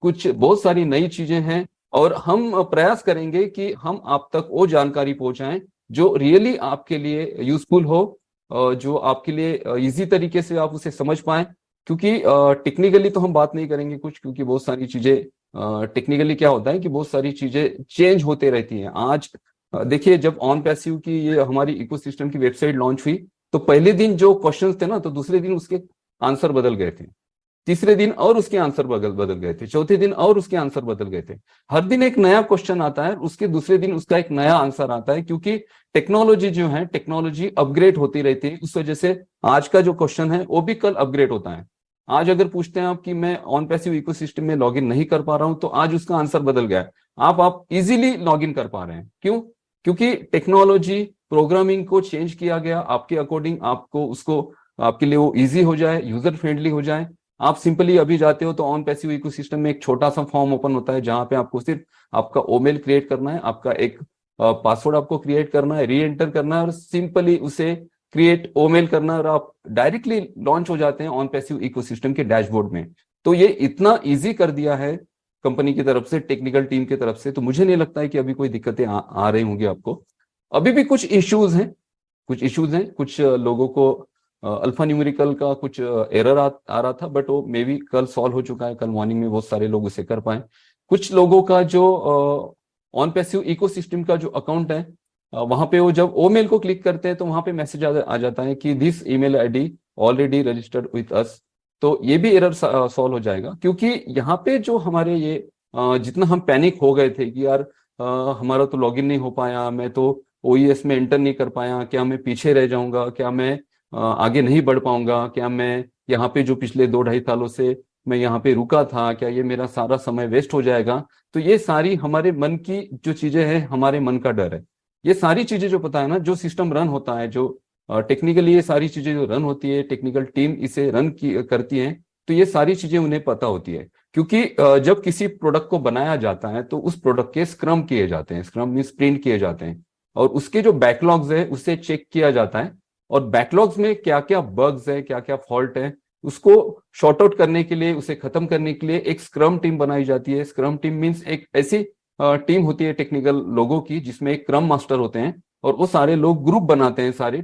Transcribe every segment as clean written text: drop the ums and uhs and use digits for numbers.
कुछ बहुत सारी नई चीजें हैं, और हम प्रयास करेंगे कि हम आप तक वो जानकारी पहुंचाएं जो रियली आपके लिए यूजफुल हो, जो आपके लिए इजी तरीके से आप उसे समझ पाएं। क्योंकि टेक्निकली तो हम बात नहीं करेंगे कुछ, क्योंकि बहुत सारी चीजें टेक्निकली क्या होता है कि बहुत सारी चीजें चेंज होते रहती हैं। आज देखिए, जब ऑन पैसिव की ये हमारी इकोसिस्टम की वेबसाइट लॉन्च हुई, तो पहले दिन जो क्वेश्चंस थे ना, तो दूसरे दिन उसके आंसर बदल गए थे, तीसरे दिन और उसके आंसर बदल बदल गए थे, चौथे दिन और उसके आंसर बदल गए थे। हर दिन एक नया क्वेश्चन आता है, उसके दूसरे दिन उसका एक नया आंसर आता है, क्योंकि टेक्नोलॉजी जो है, टेक्नोलॉजी अपग्रेड होती रहती है। उस वजह से आज का जो क्वेश्चन है वो भी कल अपग्रेड होता है। आज अगर पूछते हैं आप कि मैं ऑन पैसिव इकोसिस्टम में लॉग इन नहीं कर पा रहा हूं, तो आज उसका आंसर बदल गया है। आप इजीली लॉग इन कर पा रहे हैं। क्यों? क्योंकि टेक्नोलॉजी प्रोग्रामिंग को चेंज किया गया आपके अकॉर्डिंग, आपको उसको आपके लिए वो इजी हो जाए, यूजर फ्रेंडली हो जाए। आप सिंपली अभी जाते हो तो ऑन पैसिव इकोसिस्टम में एक छोटा सा फॉर्म ओपन होता है, जहां पे आपको सिर्फ आपका ओमेल क्रिएट करना है, आपका एक पासवर्ड आपको क्रिएट करना है, री एंटर करना है, और सिंपली उसे क्रिएट ओमेल करना है, और आप डायरेक्टली लॉन्च हो जाते हैं ऑन पैसिव इकोसिस्टम के डैशबोर्ड में। तो ये इतना इजी कर दिया है कंपनी की तरफ से, टेक्निकल टीम की तरफ से, तो मुझे नहीं लगता है कि अभी कोई दिक्कतें आ रही होंगी आपको। अभी भी कुछ इश्यूज हैं, कुछ लोगों को अल्फा न्यूमेरिकल का कुछ एरर आ रहा था, बट वो मे बी कल सॉल्व हो चुका है। कल मॉर्निंग में बहुत सारे लोग उसे कर पाए। कुछ लोगों का जो ऑन पैसिव इकोसिस्टम का जो अकाउंट है, वहां पे वो जब ओ मेल को क्लिक करते हैं तो वहां पे मैसेज आ जाता है कि this email ID already registered with us. तो ये भी एरर सॉल्व हो जाएगा, क्योंकि यहाँ पे जो हमारे ये जितना हम पैनिक हो गए थे कि यार हमारा तो लॉगिन नहीं हो पाया, मैं तो ओईएस में एंटर नहीं कर पाया, क्या मैं पीछे रह जाऊंगा, क्या मैं आगे नहीं बढ़ पाऊंगा, क्या मैं यहाँ पे जो पिछले 2-2.5 सालों से मैं यहाँ पे रुका था, क्या ये मेरा सारा समय वेस्ट हो जाएगा। तो ये सारी हमारे मन की जो चीजें हैं, हमारे मन का डर है। ये सारी चीजें जो पता है ना, जो सिस्टम रन होता है, जो टेक्निकली ये सारी चीजें जो रन होती है, टेक्निकल टीम इसे करती है, तो ये सारी चीजें उन्हें पता होती है। क्योंकि जब किसी प्रोडक्ट को बनाया जाता है तो उस प्रोडक्ट के स्क्रम किए जाते हैं, स्क्रम में स्प्रिंट किए जाते हैं, और उसके जो बैकलॉग्स है उसे चेक किया जाता है। और बैकलॉग्स में क्या क्या बग्स है, क्या क्या फॉल्ट है, उसको शॉर्ट आउट करने के लिए, उसे खत्म करने के लिए एक स्क्रम टीम बनाई जाती है। स्क्रम टीम मीन्स एक ऐसी टीम होती है टेक्निकल लोगों की, जिसमें एक क्रम मास्टर होते हैं, और वो सारे लोग ग्रुप बनाते हैं, सारे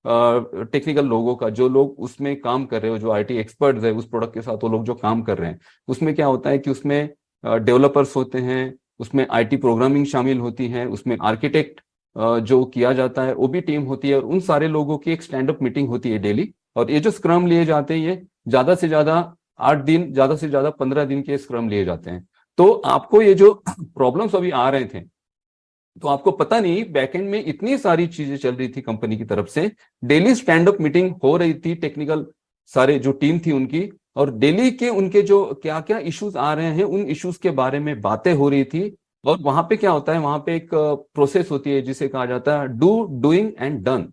टेक्निकल लोगों का, जो लोग उसमें काम कर रहे हो, जो आईटी एक्सपर्ट्स है उस प्रोडक्ट के साथ, वो लोग जो काम कर रहे हैं। उसमें क्या होता है कि उसमें डेवलपर्स होते हैं, उसमें आईटी प्रोग्रामिंग शामिल होती है, उसमें आर्किटेक्ट जो किया जाता है वो भी टीम होती है, और उन सारे लोगों की एक स्टैंड अप मीटिंग होती है डेली। और ये जो स्क्रम लिए जाते हैं, ये ज्यादा से ज्यादा 8 दिन, ज्यादा से ज्यादा 15 दिन के स्क्रम लिए जाते हैं। तो आपको ये जो प्रॉब्लम्स अभी आ रहे थे, तो आपको पता नहीं बैकएंड में इतनी सारी चीजें चल रही थी कंपनी की तरफ से, डेली स्टैंड अप मीटिंग हो रही थी, टेक्निकल सारे जो टीम थी उनकी, और डेली के उनके जो क्या क्या इश्यूज आ रहे हैं उन इश्यूज के बारे में बातें हो रही थी। और वहां पे क्या होता है, वहां पे एक प्रोसेस होती है जिसे कहा जाता है do, doing and done.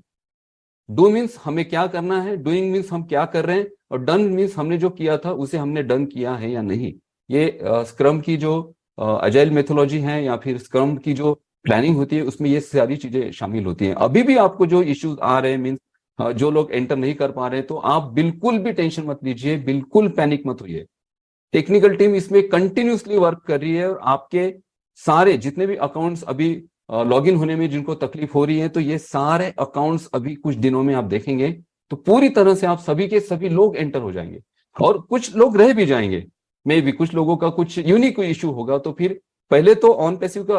Do means हमें क्या करना है, डूइंग मीन्स हम क्या कर रहे हैं, और डन मीन्स हमने जो किया था उसे हमने डन किया है या नहीं। ये स्क्रम की जो अजाइल मेथोलॉजी है, या फिर स्क्रम की जो प्लानिंग होती है, उसमें ये सारी चीजें शामिल होती हैं। अभी भी आपको जो इश्यूज आ रहे हैं, मीन्स जो लोग एंटर नहीं कर पा रहे हैं, तो आप बिल्कुल भी टेंशन मत लीजिए, बिल्कुल पैनिक मत होइए। टेक्निकल टीम इसमें कंटिन्यूसली वर्क कर रही है, और आपके सारे जितने भी अकाउंट्स अभी लॉगिन होने में जिनको तकलीफ हो रही है, तो ये सारे अकाउंट्स अभी कुछ दिनों में आप देखेंगे तो पूरी तरह से आप सभी के सभी लोग एंटर हो जाएंगे, और कुछ लोग रह भी जाएंगे। मे भी कुछ लोगों का कुछ यूनिक इशू होगा। तो फिर पहले तो ऑन पैसिव का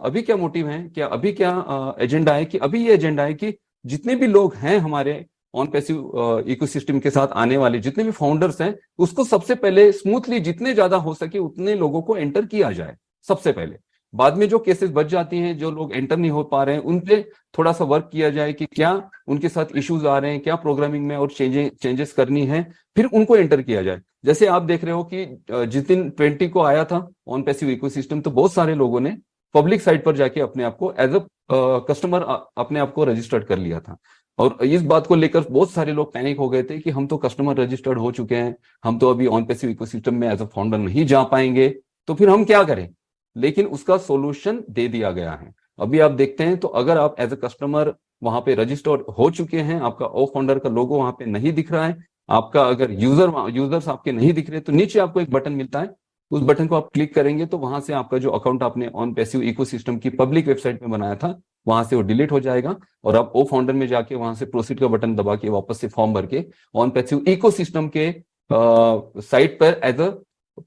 अभी क्या मोटिव है, क्या अभी क्या एजेंडा है, कि अभी ये एजेंडा है कि जितने भी लोग हैं हमारे ऑन पैसिव इकोसिस्टम के साथ आने वाले, जितने भी फाउंडर्स हैं, उसको सबसे पहले स्मूथली जितने ज्यादा हो सके उतने लोगों को एंटर किया जाए सबसे पहले। बाद में जो केसेस बच जाती हैं, जो लोग एंटर नहीं हो पा रहे हैं, उन पे थोड़ा सा वर्क किया जाए कि क्या उनके साथ इश्यूज आ रहे हैं, क्या प्रोग्रामिंग में और चेंजेस करनी है, फिर उनको एंटर किया जाए। जैसे आप देख रहे हो कि जिस दिन 20 को आया था ऑन पैसिव इकोसिस्टम, तो बहुत सारे लोगों ने पब्लिक साइट पर जाके अपने आप को एज अ कस्टमर अपने आप को रजिस्टर्ड कर लिया था। और इस बात को लेकर बहुत सारे लोग पैनिक हो गए थे कि हम तो कस्टमर रजिस्टर्ड हो चुके हैं, हम तो अभी ऑन पैसिव इकोसिस्टम में एज अ फाउंडर नहीं जा पाएंगे, तो फिर हम क्या करें। लेकिन उसका सॉल्यूशन दे दिया गया है। अभी आप देखते हैं, तो अगर आप एज अ कस्टमर वहां पे रजिस्टर्ड हो चुके हैं, आपका ओ फाउंडर का लोगो वहां पे नहीं दिख रहा है, आपका अगर यूजर्स आपके नहीं दिख रहे, तो नीचे आपको एक बटन मिलता है उस बटन को आप क्लिक करेंगे तो वहां से आपका जो अकाउंट आपने ऑन पैसिव इकोसिस्टम की पब्लिक वेबसाइट में बनाया था वहां से वो डिलीट हो जाएगा, और आप ओ फाउंडर में जाके वहां से प्रोसीड का बटन दबा के वापस से फॉर्म भर के ऑन पैसिव इकोसिस्टम के साइट पर एज अ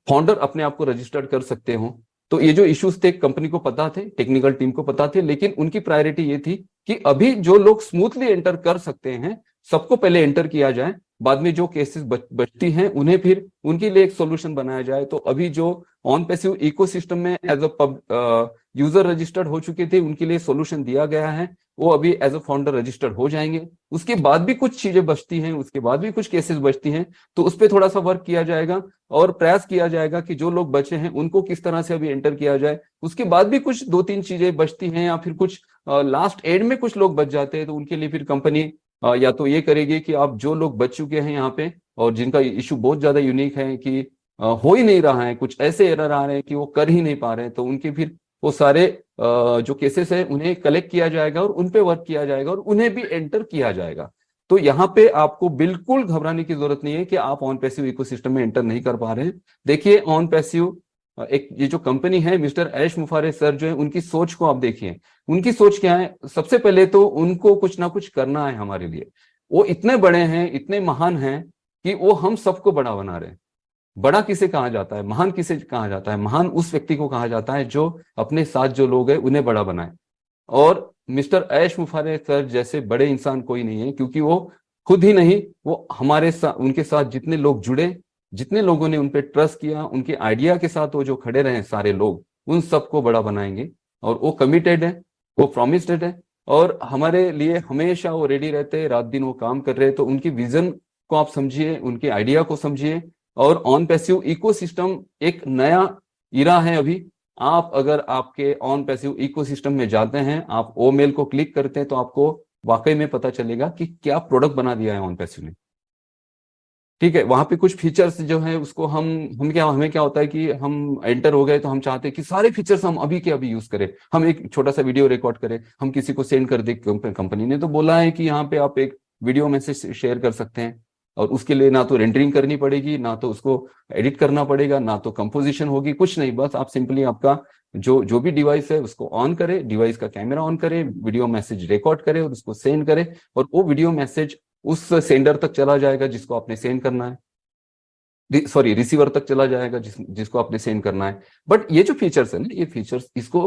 फाउंडर अपने आप को रजिस्टर्ड कर सकते हो। तो ये जो इश्यूज थे कंपनी को पता थे, टेक्निकल टीम को पता थे, लेकिन उनकी प्रायोरिटी ये थी कि अभी जो लोग स्मूथली एंटर कर सकते हैं सबको पहले एंटर किया जाए, बाद में जो केसेस बचती हैं उन्हें फिर उनके लिए एक सोल्यूशन बनाया जाए। तो अभी जो ऑन पैसिव इकोसिस्टम में एज अ यूजर रजिस्टर्ड हो चुके थे उनके लिए सोल्यूशन दिया गया है, वो अभी एज अ फाउंडर रजिस्टर्ड हो जाएंगे। उसके बाद भी कुछ चीजें बचती हैं, उसके बाद भी कुछ केसेस बचती हैं, तो उस पर थोड़ा सा वर्क किया जाएगा और प्रयास किया जाएगा कि जो लोग बचे हैं उनको किस तरह से अभी एंटर किया जाए। उसके बाद भी कुछ 2-3 चीजें बचती हैं या फिर कुछ लास्ट एंड में कुछ लोग बच जाते हैं, तो उनके लिए फिर कंपनी या तो ये करेगी कि आप जो लोग बच चुके हैं यहाँ पे और जिनका इशू बहुत ज्यादा यूनिक है कि हो ही नहीं रहा है, कुछ ऐसे एरर आ रहे हैं कि वो कर ही नहीं पा रहे हैं, तो उनके फिर वो सारे जो केसेस है उन्हें कलेक्ट किया जाएगा और उन पे वर्क किया जाएगा और उन्हें भी एंटर किया जाएगा। तो यहाँ पे आपको बिल्कुल घबराने की जरूरत नहीं है कि आप ऑन पैसिव इकोसिस्टम में एंटर नहीं कर पा रहे हैं। देखिए ऑन पैसिव एक ये जो कंपनी है मिस्टर ऐश मुफारे सर जो है उनकी सोच को आप देखिए, उनकी सोच क्या है। सबसे पहले तो उनको कुछ ना कुछ करना है हमारे लिए। वो इतने बड़े हैं, इतने महान हैं कि वो हम सबको बड़ा बना रहे हैं। बड़ा किसे कहा जाता है, महान किसे कहा जाता है? महान उस व्यक्ति को कहा जाता है जो अपने साथ जो लोग हैं उन्हें बड़ा बनाए। और मिस्टर ऐश मुफारे सर जैसे बड़े इंसान कोई नहीं है, क्योंकि वो खुद ही नहीं, वो हमारे साथ उनके साथ जितने लोग जुड़े, जितने लोगों ने उन पे ट्रस्ट किया, उनके आइडिया के साथ वो जो खड़े रहे सारे लोग, उन सबको बड़ा बनाएंगे। और वो कमिटेड है, वो प्रॉमिस्ड है और हमारे लिए हमेशा वो रेडी रहते हैं, रात दिन वो काम कर रहे हैं। तो उनकी विजन को आप समझिए, उनके आइडिया को समझिए। और ऑन पैसिव इकोसिस्टम एक नया इरा है अभी। आप अगर आपके ऑन पैसिव इकोसिस्टम में जाते हैं, आप ओ मेल को क्लिक करते हैं, तो आपको वाकई में पता चलेगा कि क्या प्रोडक्ट बना दिया है ऑन पैसिव ने। ठीक है, वहां पे कुछ फीचर्स जो है उसको हमें क्या होता है कि हम एंटर हो गए तो हम चाहते हैं कि सारे फीचर्स हम अभी के अभी यूज करें, हम एक छोटा सा वीडियो रिकॉर्ड करें, हम किसी को सेंड कर दे। कंपनी ने तो बोला है कि यहाँ पे आप एक वीडियो मैसेज शेयर कर सकते हैं और उसके लिए ना तो रेंडरिंग करनी पड़ेगी, ना तो उसको एडिट करना पड़ेगा, ना तो कंपोजिशन होगी, कुछ नहीं। बस आप सिंपली आपका जो जो भी डिवाइस है उसको ऑन करें, डिवाइस का कैमरा ऑन करें, वीडियो मैसेज रिकॉर्ड करें और उसको सेंड करें, और वो वीडियो मैसेज उस सेंडर तक चला जाएगा जिसको आपने सेंड करना है, सॉरी रिसीवर तक चला जाएगा जिसको आपने सेंड करना है। बट ये जो फीचर्स है ना, ये फीचर्स इसको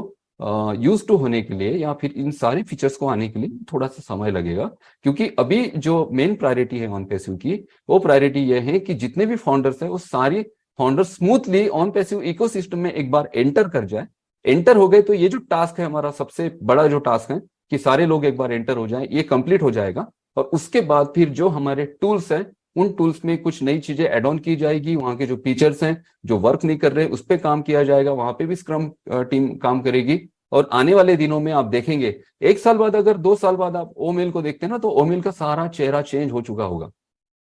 यूज टू होने के लिए या फिर इन सारे फीचर्स को आने के लिए थोड़ा सा समय लगेगा, क्योंकि अभी जो मेन प्रायोरिटी है ऑन पैसिव की, वो प्रायोरिटी ये है कि जितने भी फाउंडर्स हैं वो सारे founder smoothly on passive ecosystem में एक बार एंटर कर जाए। एंटर हो गए तो ये जो टास्क है हमारा, सबसे बड़ा जो टास्क है कि सारे लोग एक बार एंटर हो जाए, ये कंप्लीट हो जाएगा। और उसके बाद फिर जो हमारे टूल्स हैं उन टूल्स में कुछ नई चीजें एड ऑन की जाएगी, वहां के जो फीचर्स हैं जो वर्क नहीं कर रहे उस पर काम किया जाएगा, वहां पे भी स्क्रम टीम काम करेगी। और आने वाले दिनों में आप देखेंगे 1 साल बाद, अगर 2 साल बाद आप ओमेल को देखते हैं ना, तो ओमेल का सारा चेहरा चेंज हो चुका होगा,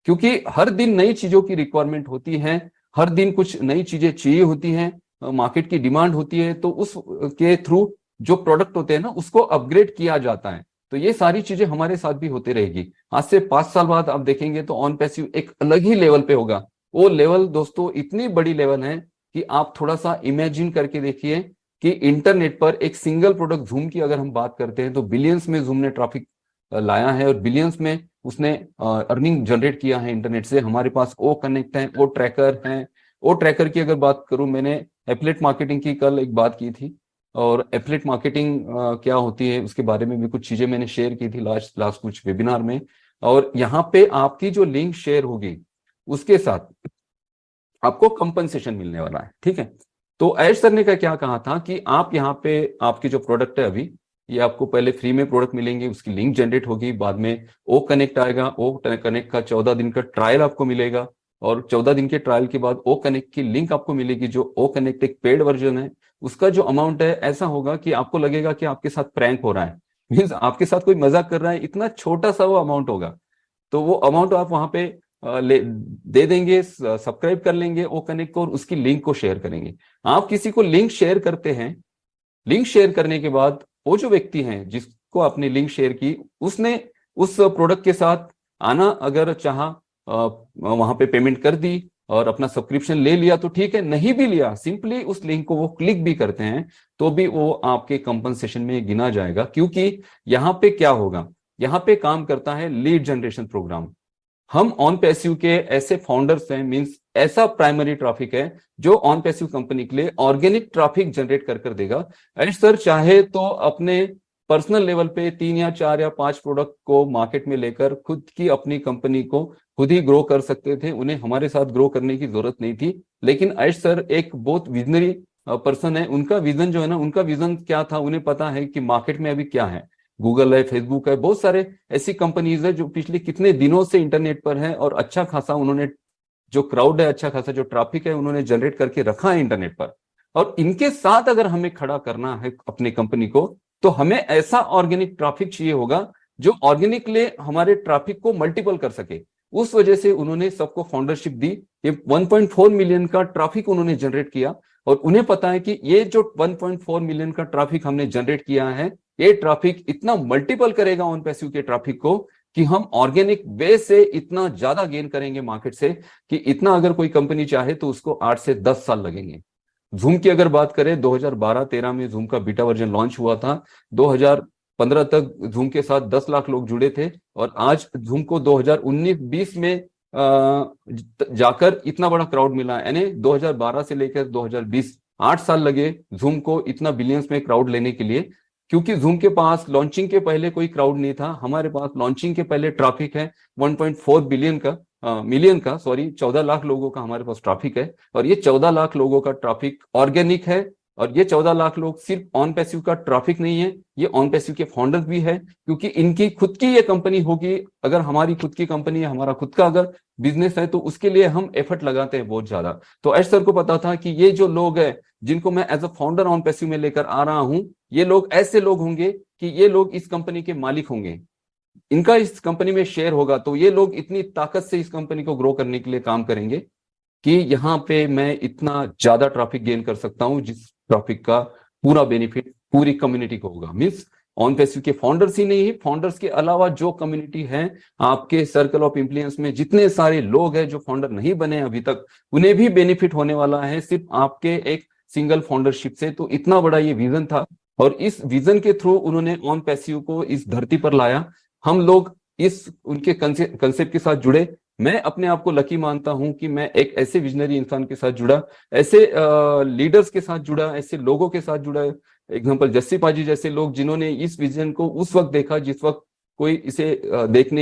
क्योंकि हर दिन नई चीजों की रिक्वायरमेंट होती है, हर दिन कुछ नई चीजें चाहिए होती हैं, मार्केट की डिमांड होती है, तो उस के थ्रू जो प्रोडक्ट होते हैं ना उसको अपग्रेड किया जाता है। तो ये सारी चीजें हमारे साथ भी होती रहेगी। आज से 5 साल बाद आप देखेंगे तो ऑन पैसिव एक अलग ही लेवल पे होगा। वो लेवल दोस्तों इतनी बड़ी लेवल है कि आप थोड़ा सा इमेजिन करके देखिए कि इंटरनेट पर एक सिंगल प्रोडक्ट जूम की अगर हम बात करते हैं तो बिलियंस में जूम ने ट्रैफिक लाया है और बिलियंस में उसने अर्निंग जनरेट किया है इंटरनेट से। हमारे पास ओ कनेक्ट है, ओ ट्रैकर है। ओ ट्रैकर की अगर बात करूं, मैंने एफिलिएट मार्केटिंग की कल एक बात की थी, और एफिलिएट मार्केटिंग क्या होती है उसके बारे में भी कुछ चीजें मैंने शेयर की थी लास्ट कुछ वेबिनार में। और यहाँ पे आपकी जो लिंक शेयर होगी उसके साथ आपको कंपनसेशन मिलने वाला है। ठीक है, तो ऐश सर ने क्या कहा था कि आप यहाँ पे आपकी जो प्रोडक्ट है अभी, ये आपको पहले फ्री में प्रोडक्ट मिलेंगे, उसकी लिंक जनरेट होगी, बाद में ओ कनेक्ट आएगा, ओ कनेक्ट का 14 दिन का ट्रायल आपको मिलेगा, और 14 दिन के ट्रायल के बाद ओ कनेक्ट की लिंक आपको मिलेगी। जो ओ कनेक्ट एक पेड वर्जन है, उसका जो अमाउंट है ऐसा होगा कि आपको लगेगा कि आपके साथ प्रैंक हो रहा है, मीन्स आपके साथ कोई मजाक कर रहा है, इतना छोटा सा वो अमाउंट होगा। तो वो अमाउंट आप वहां पे दे देंगे, सब्सक्राइब कर लेंगे ओ कनेक्ट को और उसकी लिंक को शेयर करेंगे। आप किसी को लिंक शेयर करते हैं, लिंक शेयर करने के बाद वो जो व्यक्ति है जिसको आपने लिंक शेयर की, उसने उस प्रोडक्ट के साथ आना अगर चाहा, वहां पे पेमेंट कर दी और अपना सब्सक्रिप्शन ले लिया तो ठीक है, नहीं भी लिया, सिंपली उस लिंक को वो क्लिक भी करते हैं तो भी वो आपके कंपनसेशन में गिना जाएगा। क्योंकि यहाँ पे क्या होगा, यहाँ पे काम करता है लीड जनरेशन प्रोग्राम। हम ऑन पैसिव के ऐसे फाउंडर्स हैं, मींस ऐसा प्राइमरी ट्रैफिक है जो ऑन पैसिव कंपनी के लिए ऑर्गेनिक ट्रैफिक जनरेट कर देगा। एंड सर चाहे तो अपने पर्सनल लेवल पे 3 या 4 या 5 प्रोडक्ट को मार्केट में लेकर खुद की अपनी कंपनी को खुद ही ग्रो कर सकते थे, उन्हें हमारे साथ ग्रो करने की जरूरत नहीं थी। लेकिन ऐश सर एक बहुत विजनरी पर्सन है, उनका विजन जो है ना, उनका विजन क्या था, उन्हें पता है कि मार्केट में अभी क्या है, गूगल है, फेसबुक है, बहुत सारे ऐसी कंपनीज है जो पिछले कितने दिनों से इंटरनेट पर है और अच्छा खासा उन्होंने जो क्राउड है, अच्छा खासा जो ट्रैफिक है उन्होंने जनरेट करके रखा है इंटरनेट पर। और इनके साथ अगर हमें खड़ा करना है अपनी कंपनी को, तो हमें ऐसा ऑर्गेनिक ट्रैफिक चाहिए होगा जो ऑर्गेनिकली हमारे ट्रैफिक को मल्टीपल कर सके। उस वजह से उन्होंने सबको फाउंडरशिप दी। ये 1.4 मिलियन का ट्रैफिक उन्होंने जनरेट किया और उन्हें पता है कि ये जो 1.4 मिलियन का ट्रैफिक हमने जनरेट किया है, ये ट्रैफिक इतना मल्टीपल करेगा ऑन पैसिव के ट्रैफिक को कि हम ऑर्गेनिक वे से इतना ज्यादा गेन करेंगे मार्केट से कि इतना अगर कोई कंपनी चाहे तो उसको 8 से 10 साल लगेंगे। जूम की अगर बात करें, 2012-13 में जूम का बीटा वर्जन लॉन्च हुआ था। 2015 तक जूम के साथ 10 लाख लोग जुड़े थे और आज जूम को 2019-20 में जाकर इतना बड़ा क्राउड मिला। यानी 2012 से लेकर 2020 8 साल लगे जूम को इतना बिलियंस में क्राउड लेने के लिए, क्योंकि जूम के पास लॉन्चिंग के पहले कोई क्राउड नहीं था। हमारे पास लॉन्चिंग के पहले ट्रैफिक है 1.4 बिलियन का, मिलियन का, सॉरी, 14 लाख लोगों का हमारे पास ट्रैफिक है। और ये 14 लाख लोगों का ट्रैफिक ऑर्गेनिक है। और ये 14 लाख लोग सिर्फ ऑन पैसिव का ट्रैफिक नहीं है, ये ऑन पैसिव के फाउंडर्स भी है, क्योंकि इनकी खुद की ये कंपनी होगी। अगर हमारी खुद की कंपनी है, हमारा खुद का अगर बिजनेस है, तो उसके लिए हम एफर्ट लगाते हैं बहुत ज्यादा। तो ऐश सर को पता था कि ये जो लोग हैं जिनको मैं as a founder on passive में लेकर आ रहा हूं, ये लोग ऐसे लोग होंगे कि ये लोग इस कंपनी के मालिक होंगे, इनका इस कंपनी में शेयर होगा, तो ये लोग इतनी ताकत से इस कंपनी को ग्रो करने के लिए काम करेंगे कि यहाँ पे मैं इतना ज्यादा ट्रैफिक गेन कर सकता हूँ जिस ट्रैफिक का पूरा बेनिफिट पूरी कम्युनिटी को होगा। मीन्स ऑन पैसिव के फाउंडर्स ही नहीं, फाउंडर्स के अलावा जो कम्युनिटी है आपके सर्कल ऑफ इंफ्लुएंस में, जितने सारे लोग हैं जो फाउंडर नहीं बने अभी तक, उन्हें भी बेनिफिट होने वाला है सिर्फ आपके एक सिंगल फाउंडरशिप से। तो इतना बड़ा ये विजन था और इस विजन के थ्रू उन्होंने ऑन पैसिव को इस धरती पर लाया। हम लोग इस उनके कंसेप्ट के साथ जुड़े। मैं अपने आप को लकी मानता हूं कि मैं एक ऐसे विजनरी इंसान के साथ जुड़ा, ऐसे लीडर्स के साथ जुड़ा, ऐसे लोगों के साथ जुड़ा। एग्जांपल जस्सी पाजी जैसे लोग जिन्होंने इस विजन को उस वक्त देखा जिस वक्त कोई इसे देखने